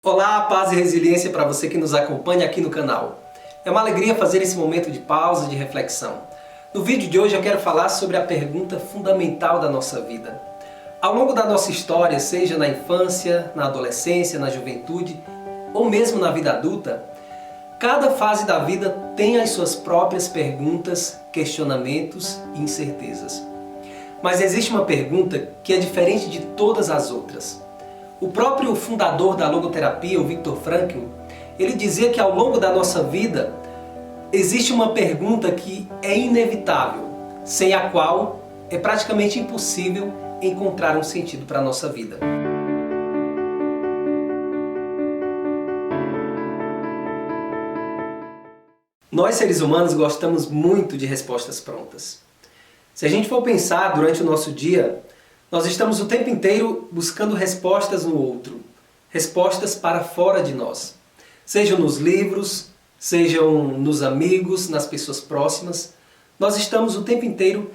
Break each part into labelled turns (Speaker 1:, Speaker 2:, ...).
Speaker 1: Olá, paz e resiliência para você que nos acompanha aqui no canal. É uma alegria fazer esse momento de pausa, de reflexão. No vídeo de hoje eu quero falar sobre a pergunta fundamental da nossa vida. Ao longo da nossa história, seja na infância, na adolescência, na juventude ou mesmo na vida adulta, cada fase da vida tem as suas próprias perguntas, questionamentos e incertezas. Mas existe uma pergunta que é diferente de todas as outras. O próprio fundador da logoterapia, o Viktor Frankl, ele dizia que ao longo da nossa vida existe uma pergunta que é inevitável, sem a qual é praticamente impossível encontrar um sentido para a nossa vida. Nós, seres humanos, gostamos muito de respostas prontas. Se a gente for pensar durante o nosso dia, nós estamos o tempo inteiro buscando respostas no outro, respostas para fora de nós. Sejam nos livros, sejam nos amigos, nas pessoas próximas. Nós estamos o tempo inteiro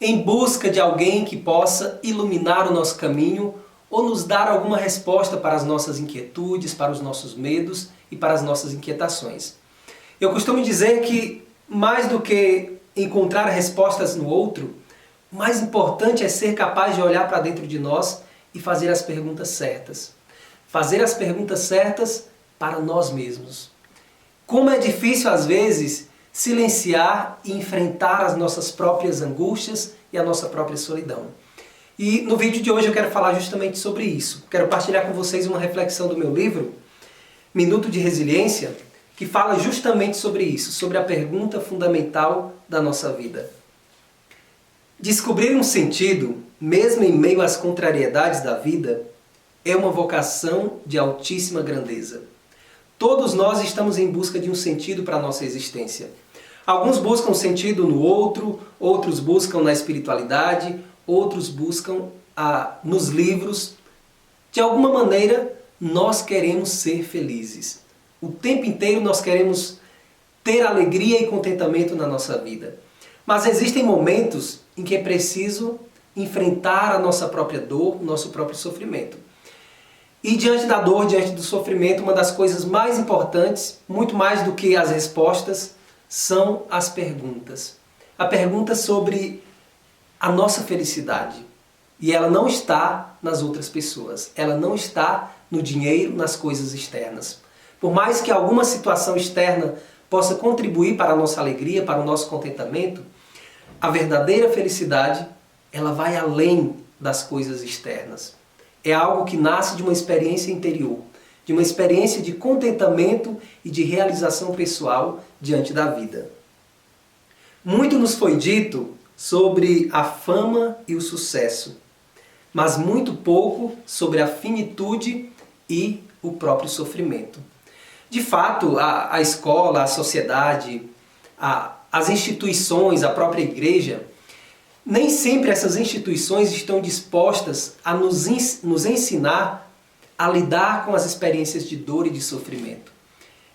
Speaker 1: em busca de alguém que possa iluminar o nosso caminho ou nos dar alguma resposta para as nossas inquietudes, para os nossos medos e para as nossas inquietações. Eu costumo dizer que mais do que encontrar respostas no outro, o mais importante é ser capaz de olhar para dentro de nós e fazer as perguntas certas. Fazer as perguntas certas para nós mesmos. Como é difícil, às vezes, silenciar e enfrentar as nossas próprias angústias e a nossa própria solidão. E no vídeo de hoje eu quero falar justamente sobre isso. Quero partilhar com vocês uma reflexão do meu livro, Minuto de Resiliência, que fala justamente sobre isso, sobre a pergunta fundamental da nossa vida. Descobrir um sentido, mesmo em meio às contrariedades da vida, é uma vocação de altíssima grandeza. Todos nós estamos em busca de um sentido para a nossa existência. Alguns buscam sentido no outro, outros buscam na espiritualidade, outros buscam nos livros. De alguma maneira, nós queremos ser felizes. O tempo inteiro nós queremos ter alegria e contentamento na nossa vida. Mas existem momentos em que é preciso enfrentar a nossa própria dor, o nosso próprio sofrimento. E diante da dor, diante do sofrimento, uma das coisas mais importantes, muito mais do que as respostas, são as perguntas. A pergunta sobre a nossa felicidade. E ela não está nas outras pessoas, ela não está no dinheiro, nas coisas externas. Por mais que alguma situação externa possa contribuir para a nossa alegria, para o nosso contentamento, a verdadeira felicidade, ela vai além das coisas externas. É algo que nasce de uma experiência interior, de uma experiência de contentamento e de realização pessoal diante da vida. Muito nos foi dito sobre a fama e o sucesso, mas muito pouco sobre a finitude e o próprio sofrimento. De fato, a escola, a sociedade, as instituições, a própria igreja, nem sempre essas instituições estão dispostas a nos ensinar a lidar com as experiências de dor e de sofrimento.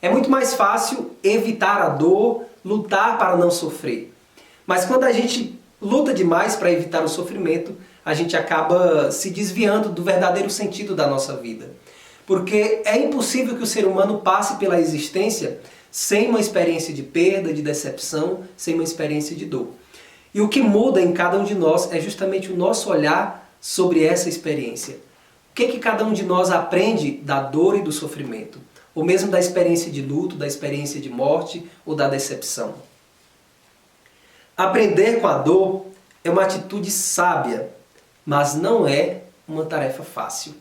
Speaker 1: É muito mais fácil evitar a dor, lutar para não sofrer. Mas quando a gente luta demais para evitar o sofrimento, a gente acaba se desviando do verdadeiro sentido da nossa vida. Porque é impossível que o ser humano passe pela existência sem uma experiência de perda, de decepção, sem uma experiência de dor. E o que muda em cada um de nós é justamente o nosso olhar sobre essa experiência. O que cada um de nós aprende da dor e do sofrimento? Ou mesmo da experiência de luto, da experiência de morte ou da decepção. Aprender com a dor é uma atitude sábia, mas não é uma tarefa fácil.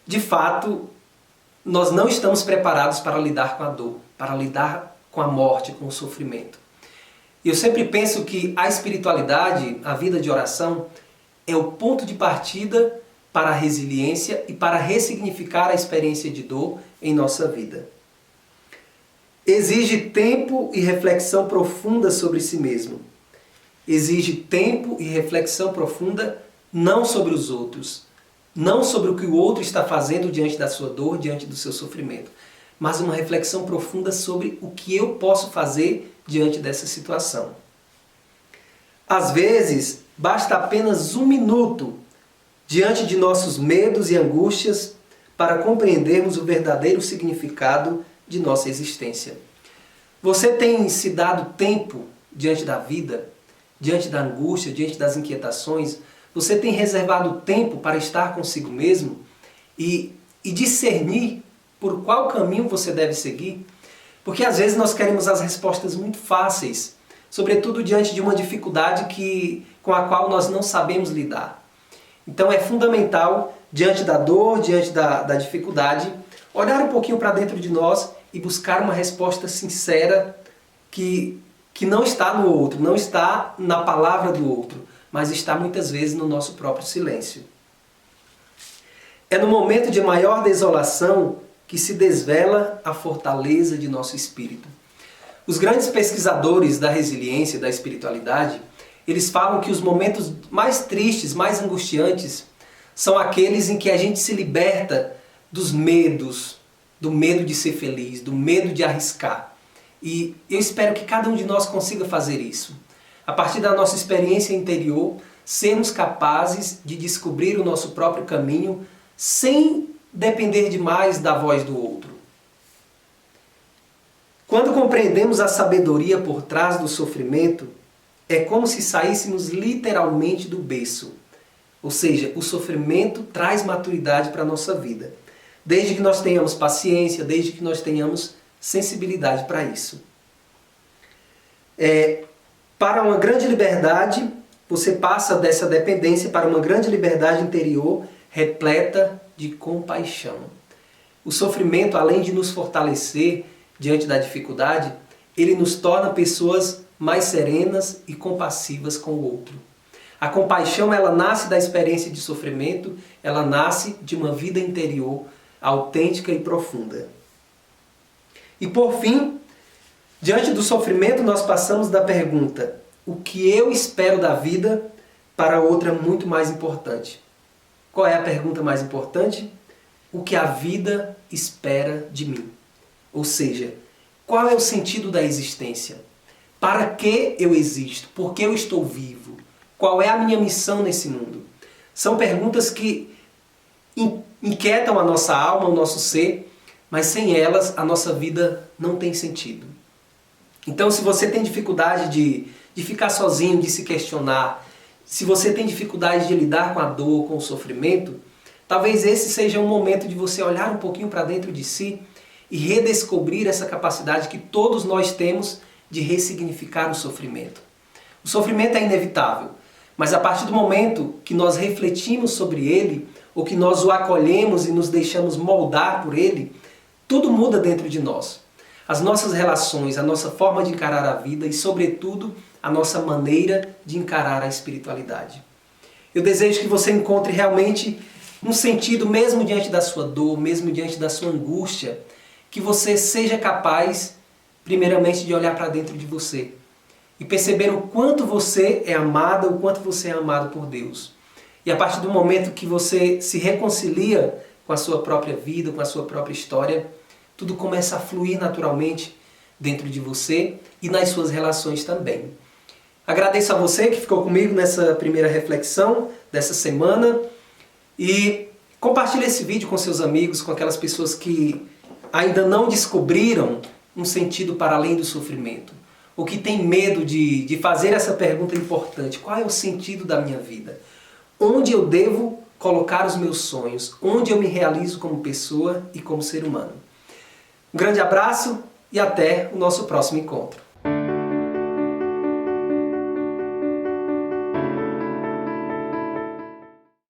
Speaker 1: De fato, nós não estamos preparados para lidar com a dor, para lidar com a morte, com o sofrimento. E eu sempre penso que a espiritualidade, a vida de oração, é o ponto de partida para a resiliência e para ressignificar a experiência de dor em nossa vida. Exige tempo e reflexão profunda sobre si mesmo. Exige tempo e reflexão profunda não sobre os outros, não sobre o que o outro está fazendo diante da sua dor, diante do seu sofrimento, mas uma reflexão profunda sobre o que eu posso fazer diante dessa situação. Às vezes, basta apenas um minuto diante de nossos medos e angústias para compreendermos o verdadeiro significado de nossa existência. Você tem se dado tempo diante da vida, diante da angústia, diante das inquietações? Você tem reservado tempo para estar consigo mesmo e discernir por qual caminho você deve seguir? Porque às vezes nós queremos as respostas muito fáceis, sobretudo diante de uma dificuldade com a qual nós não sabemos lidar. Então é fundamental, diante da dor, diante da dificuldade, olhar um pouquinho para dentro de nós e buscar uma resposta sincera que não está no outro, não está na palavra do outro, mas está muitas vezes no nosso próprio silêncio. É no momento de maior desolação que se desvela a fortaleza de nosso espírito. Os grandes pesquisadores da resiliência e da espiritualidade, eles falam que os momentos mais tristes, mais angustiantes, são aqueles em que a gente se liberta dos medos, do medo de ser feliz, do medo de arriscar. E eu espero que cada um de nós consiga fazer isso. A partir da nossa experiência interior, sermos capazes de descobrir o nosso próprio caminho sem depender demais da voz do outro. Quando compreendemos a sabedoria por trás do sofrimento, é como se saíssemos literalmente do berço. Ou seja, o sofrimento traz maturidade para a nossa vida. Desde que nós tenhamos paciência, desde que nós tenhamos sensibilidade para isso. Para uma grande liberdade, você passa dessa dependência para uma grande liberdade interior repleta de compaixão. O sofrimento, além de nos fortalecer diante da dificuldade, ele nos torna pessoas mais serenas e compassivas com o outro. A compaixão, ela nasce da experiência de sofrimento, ela nasce de uma vida interior autêntica e profunda. E por fim, diante do sofrimento, nós passamos da pergunta: o que eu espero da vida, para outra muito mais importante. Qual é a pergunta mais importante? O que a vida espera de mim. Ou seja, qual é o sentido da existência? Para que eu existo? Por que eu estou vivo? Qual é a minha missão nesse mundo? São perguntas que inquietam a nossa alma, o nosso ser, mas sem elas a nossa vida não tem sentido. Então, se você tem dificuldade de ficar sozinho, de se questionar, se você tem dificuldade de lidar com a dor, com o sofrimento, talvez esse seja um momento de você olhar um pouquinho para dentro de si e redescobrir essa capacidade que todos nós temos de ressignificar o sofrimento. O sofrimento é inevitável, mas a partir do momento que nós refletimos sobre ele, ou que nós o acolhemos e nos deixamos moldar por ele, tudo muda dentro de nós. As nossas relações, a nossa forma de encarar a vida e, sobretudo, a nossa maneira de encarar a espiritualidade. Eu desejo que você encontre realmente um sentido, mesmo diante da sua dor, mesmo diante da sua angústia, que você seja capaz, primeiramente, de olhar para dentro de você e perceber o quanto você é amada, o quanto você é amado por Deus. E a partir do momento que você se reconcilia com a sua própria vida, com a sua própria história, tudo começa a fluir naturalmente dentro de você e nas suas relações também. Agradeço a você que ficou comigo nessa primeira reflexão dessa semana e compartilhe esse vídeo com seus amigos, com aquelas pessoas que ainda não descobriram um sentido para além do sofrimento, ou que têm medo de fazer essa pergunta importante: qual é o sentido da minha vida? Onde eu devo colocar os meus sonhos? Onde eu me realizo como pessoa e como ser humano? Um grande abraço e até o nosso próximo encontro.